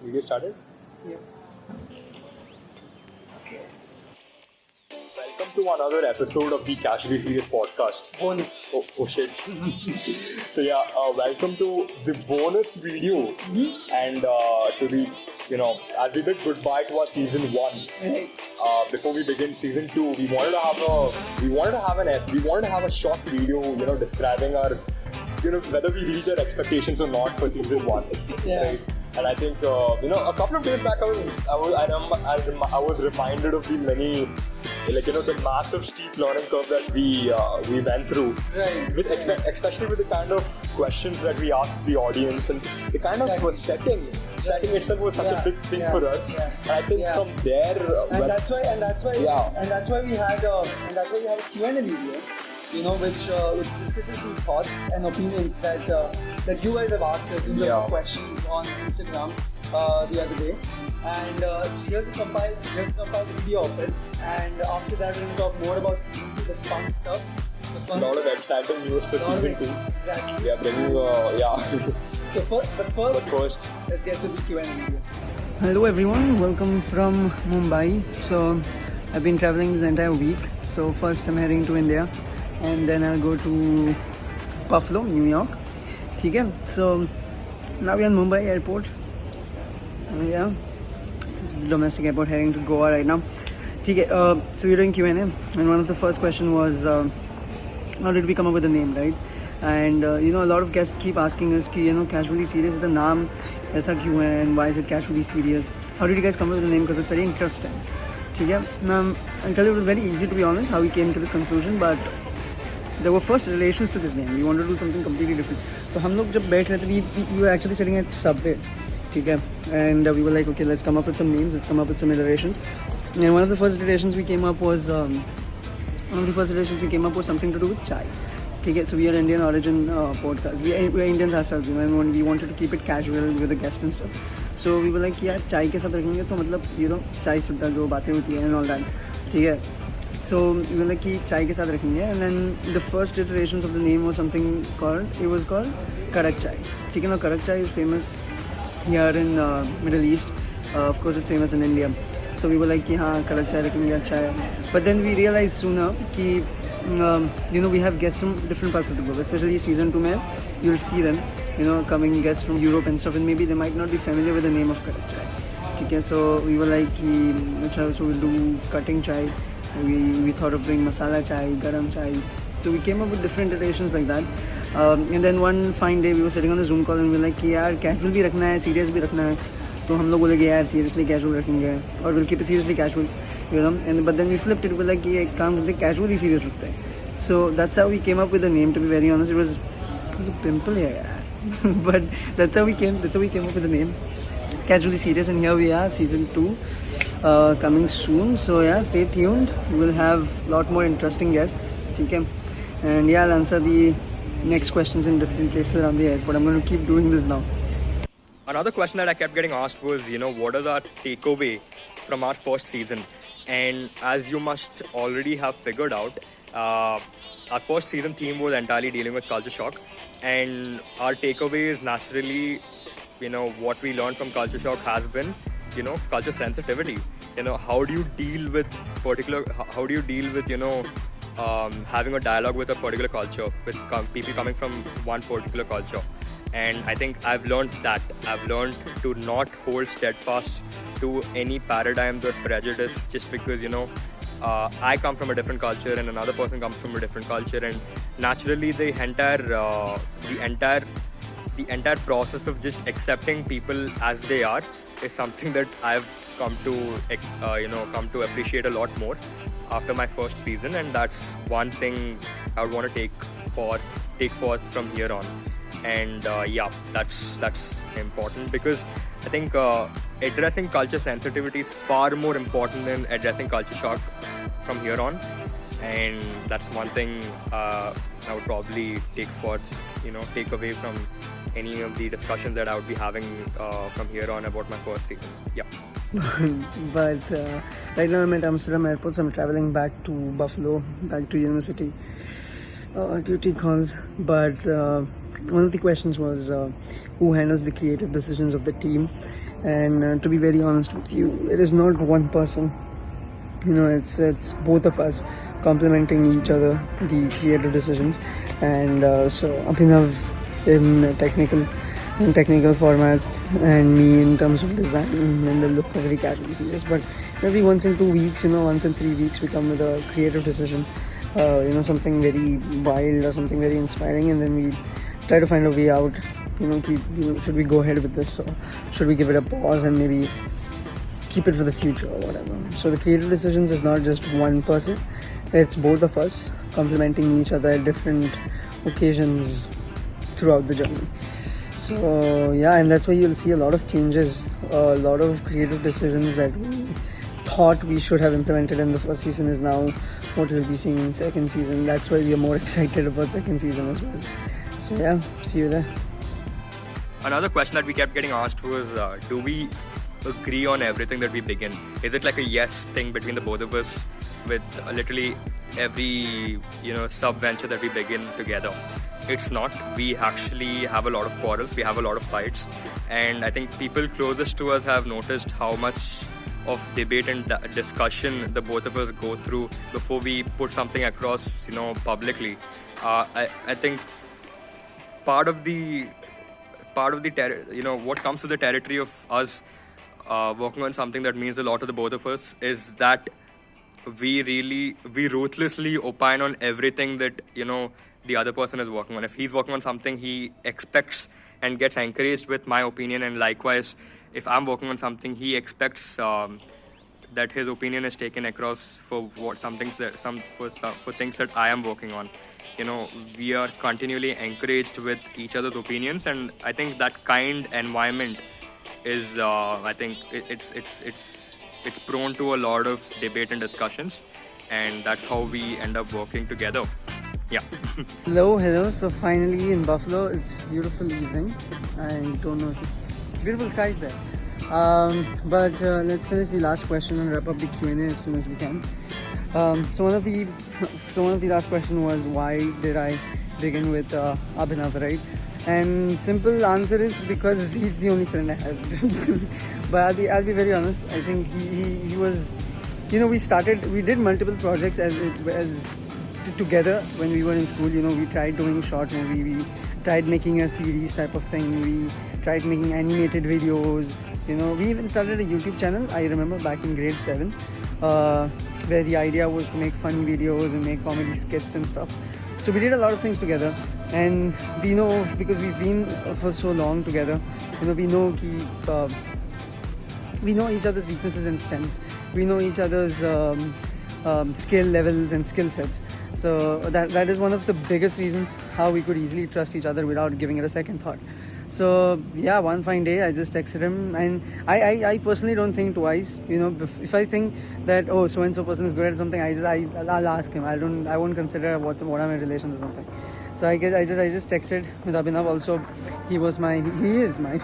Video started? Yeah. Okay. Welcome to another episode of the Casually Serious podcast. Bonus. Oh shit. So welcome to the bonus video and to the, as we bid goodbye to our season 1. Right. Before we begin season 2, we wanted to have a short video, describing our, whether we reached our expectations or not for season 1. Yeah. Right? And I think, a couple of days back, I was reminded of the many, the massive steep learning curve that we went through. Right. Especially with the kind of questions that we asked the audience and the kind of setting itself was such a big thing for us. Yeah. And I think from there, that's why we had a Q&A video, which discusses the thoughts and opinions that you guys have asked us in your questions on Instagram the other day. And so here's a compiled video of it. And after that, we're going to talk more about season 2, the fun stuff. A lot of exciting news for season 2. Exactly. We are bringing, So first, let's get to the Q&A video. Hello everyone, welcome from Mumbai. So I've been traveling this entire week. So first I'm heading to India and then I'll go to Buffalo, New York. Okay, so now we're in Mumbai airport. This is the domestic airport, heading to Goa right now. Okay, so we're doing Q&A and one of the first question was how did we come up with the name, right? And a lot of guests keep asking us casually serious is the name aisa kyun hai and why is it casually serious? How did you guys come up with the name? Because it's very interesting. Okay, I'll tell you, it was very easy to be honest how we came to this conclusion, but there were first relations to this name. We wanted to do something completely different. So हम लोग जब बैठ रहे थे, we were actually sitting at Subway, okay, and we were like, okay, let's come up with some names, let's come up with some iterations. And one of the first iterations we came up was something to do with chai. Okay, so we are Indian origin podcast. We are Indians ourselves, and we wanted to keep it casual with the guests and stuff. So we were like, यार चाय के साथ रखेंगे तो मतलब चाय सुट्टा जो बातें होती हैं and all that. ठीक है. So we were like कि चाय के साथ रखेंगे, and then the first iterations of the name was called Karak Chai. ठीक है ना, Karak Chai is famous here in Middle East. Of course, it's famous in India. So we were like कि हाँ Karak Chai रखेंगे, अच्छा है. But then we realized sooner कि we have guests from different parts of the globe, especially season 2 mein, you'll see them, coming guests from Europe and stuff, and maybe they might not be familiar with the name of Karak Chai. Okay, so we were like, so we'll do cutting chai. We thought of doing masala chai, garam chai. So we came up with different iterations like that. And then one fine day we were sitting on the Zoom call and we were like, यार casual भी रखना है, serious भी रखना है. तो हम लोग बोले कि यार seriously casual रखेंगे, or we'll keep it seriously casual. But then we flipped it. We were like, ये काम करते casually serious रखते हैं. So that's how we came up with the name. To be very honest, it was a pimple, but that's how we came up with the name, casually serious. And here we are, season 2, coming soon. So stay tuned. We'll have a lot more interesting guests. Okay? And I'll answer the next questions in different places around the airport. I'm going to keep doing this now. Another question that I kept getting asked was, what is our takeaway from our first season? And as you must already have figured out, our first season theme was entirely dealing with culture shock, and our takeaway is naturally, what we learned from culture shock has been, culture sensitivity. How do you deal with having a dialogue with a particular culture, with people coming from one particular culture. And I think I've learned that. I've learned to not hold steadfast to any paradigms or prejudice just because, I come from a different culture and another person comes from a different culture, and naturally the entire process of just accepting people as they are is something that I've come to appreciate a lot more after my first season, and that's one thing I would want to take forth from here on. And that's important because I think addressing culture sensitivity is far more important than addressing culture shock from here on, and that's one thing I would probably take away from any of the discussions that I would be having from here on about my first season. But right now I'm at Amsterdam airport, so I'm traveling back to Buffalo, back to university. Duty calls, but one of the questions was who handles the creative decisions of the team. And to be very honest with you, it is not one person. It's both of us complementing each other, the creative decisions. And so Abhinav in technical formats, and me in terms of design and the look of the categories. Yes, but maybe once in 2 weeks, once in 3 weeks, we come with a creative decision, something very wild or something very inspiring, and then we try to find a way out. Should we go ahead with this, or should we give it a pause and maybe keep it for the future or whatever. So the creative decisions is not just one person, it's both of us complementing each other at different occasions throughout the journey. So yeah, and that's why you'll see a lot of changes, a lot of creative decisions that we thought we should have implemented in the first season is now what we'll be seeing in second season. That's why we are more excited about second season as well. So yeah, see you there. Another question that we kept getting asked was, do we agree on everything that we begin? Is it like a yes thing between the both of us with literally every sub venture that we begin together? It's not. We actually have a lot of quarrels, we have a lot of fights, and I think people closest to us have noticed how much of debate and discussion the both of us go through before we put something across publicly. I think part of the what comes to the territory of us working on something that means a lot to the both of us is that we ruthlessly opine on everything that the other person is working on. If he's working on something, he expects and gets encouraged with my opinion, and likewise if I'm working on something, he expects that his opinion is taken across for things that I am working on. We are continually encouraged with each other's opinions, and I think that kind environment is it's prone to a lot of debate and discussions, and that's how we end up working together. Yeah. Hello. So finally in Buffalo, it's beautiful evening. I don't know if it's beautiful skies there. But let's finish the last question and wrap up the QnA as soon as we can. So one of the last question was, why did I begin with Abhinav, right? And simple answer is because he's the only friend I have. But I'll be very honest. I think he was, we did multiple projects as together when we were in school. We tried doing short movie, we tried making a series type of thing, we tried making animated videos. We even started a YouTube channel, I remember back in grade 7, where the idea was to make funny videos and make comedy skits and stuff. So we did a lot of things together, and we know, because we've been for so long together, we know each other's weaknesses and strengths. We know each other's skill levels and skill sets. So that is one of the biggest reasons how we could easily trust each other without giving it a second thought. So yeah, one fine day I just texted him, and I personally don't think twice. If I think that so and so person is good at something, I'll ask him. I won't consider what are my relations or something. So I guess I just texted with Abhinav. Also, he is my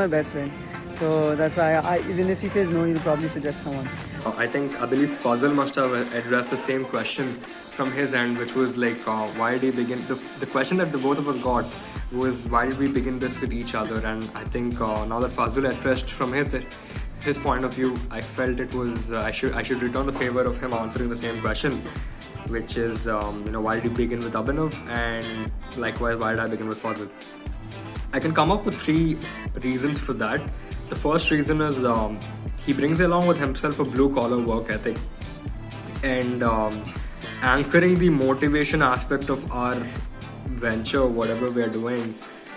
best friend. So that's why even if he says no, he'll probably suggest someone. I believe Fazal must have addressed the same question from his end, which was like, why did he begin? The question that the both of us got was, why did we begin this with each other? And I think now that Fazal addressed from his point of view, I felt it was I should return the favor of him answering the same question, which is why did you begin with Abhinav, and likewise why did I begin with Fazal? I can come up with 3 reasons for that. The first reason is he brings along with himself a blue collar work ethic, and anchoring the motivation aspect of our venture, whatever we are doing,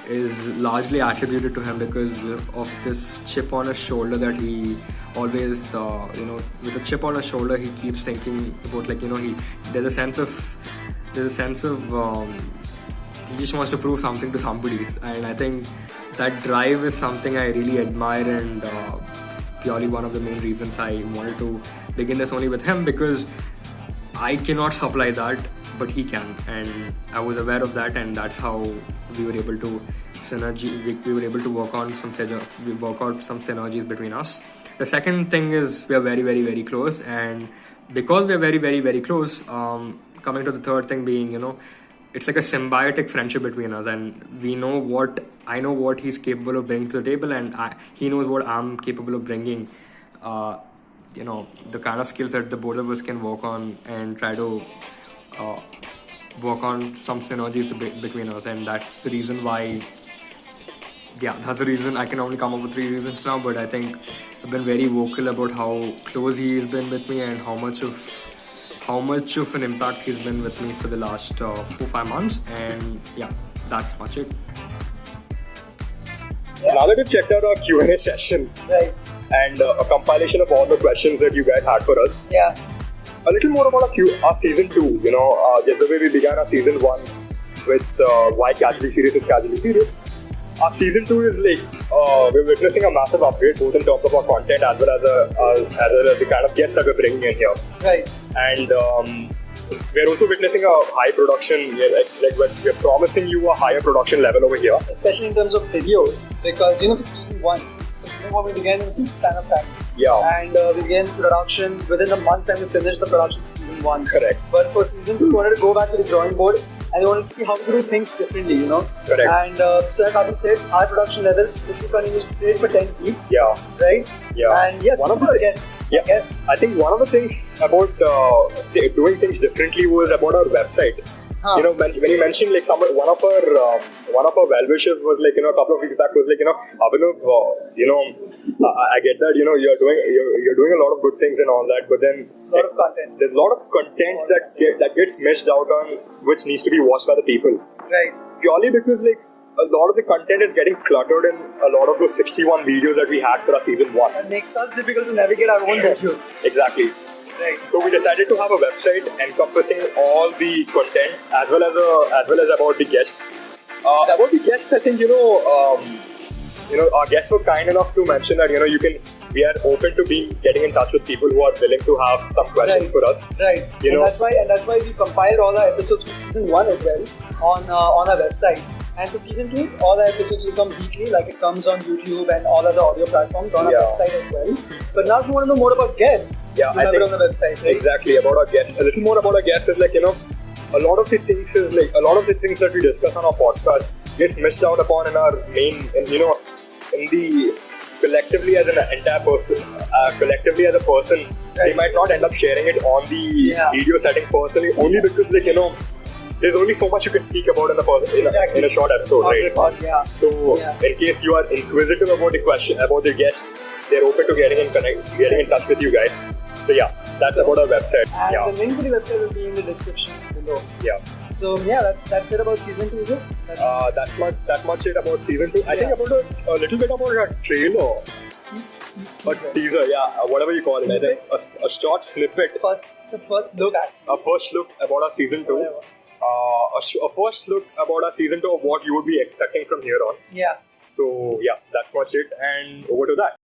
is largely attributed to him because of this chip on his shoulder that he always, with a chip on his shoulder, he keeps thinking about, there's a sense of he just wants to prove something to somebody, and I think that drive is something I really admire, and purely one of the main reasons I wanted to begin this only with him, because I cannot supply that, but he can, and I was aware of that, and that's how we were able to we were able to work out some synergies between us. The second thing is we are very, very, very close, and because we are very, very, very close, coming to the third thing being, it's like a symbiotic friendship between us, and I know what he's capable of bringing to the table, and he knows what I'm capable of bringing. The kind of skills that the both of us can work on and try to work on some synergies between us, and that's the reason why. Yeah, that's the reason. I can only come up with 3 reasons now, but I think I've been very vocal about how close he has been with me and how much of an impact he's been with me for the last 4-5 months, and yeah, that's much it. Now that we've checked out our Q&A session, Right. and a compilation of all the questions that you guys had for us, Yeah. a little more about our season 2. Just the way we began our season 1 with why casually serious is casually serious. Our season 2 is like we're witnessing a massive upgrade both in terms of our content as well as the kind of guests that we're bringing in here. Right. And we're also witnessing a high production. We're promising you a higher production level over here. Especially in terms of videos, because for season 1 we began in a huge span of time. Yeah. And we began production within a month's time. We finished the production for season 1. Correct. But for season 2, we wanted to go back to the drawing board and we wanted to see how we do things differently, Correct. And so as Abhi said, our production level, this will continue straight for 10 weeks. Yeah. Right? Yeah. And yes, one of the guests. Yeah. Guests. I think one of the things about doing things differently was about our website. Huh. When you mentioned one of our well-wishers was a couple of weeks back was Abhinav, I get that you're doing a lot of good things and all that, but then A lot of content. there's a lot of content that gets missed out on, which needs to be watched by the people. Right. Purely because a lot of the content is getting cluttered in a lot of those 61 videos that we had for our season 1. It makes us difficult to navigate our own videos. Exactly. Right. So we decided to have a website encompassing all the content as well as about the guests. About the guests, I think our guests were kind enough to mention that we are open to getting in touch with people who are willing to have some questions for us. Right. And that's why we compiled all our episodes for season 1 as well on our website. And for season 2, all our episodes will come weekly, like it comes on YouTube and all other audio platforms on our website as well. But now if you want to know more about guests, I have think it on the website. Right? Exactly, about our guests. A little more about our guests is a lot of the things that we discuss on our podcast gets missed out upon in our main, in the collectively as an entire person, collectively as a person, they might not end up sharing it on the video setting personally, only because there's only so much you can speak about in a short episode, right? So in case you are inquisitive about the question, about the guest, they're open to getting in touch with you guys. So that's about our website. And the link to the website will be in the description below. Yeah. So that's it about season 2, is it? That's much it about season 2. I think about a little bit about a trailer. A teaser, whatever you call it. I think a short snippet. The first look, actually. A first look about our season 2. A first look about our season 2 of what you would be expecting from here on. Yeah. So that's much it, and over to that.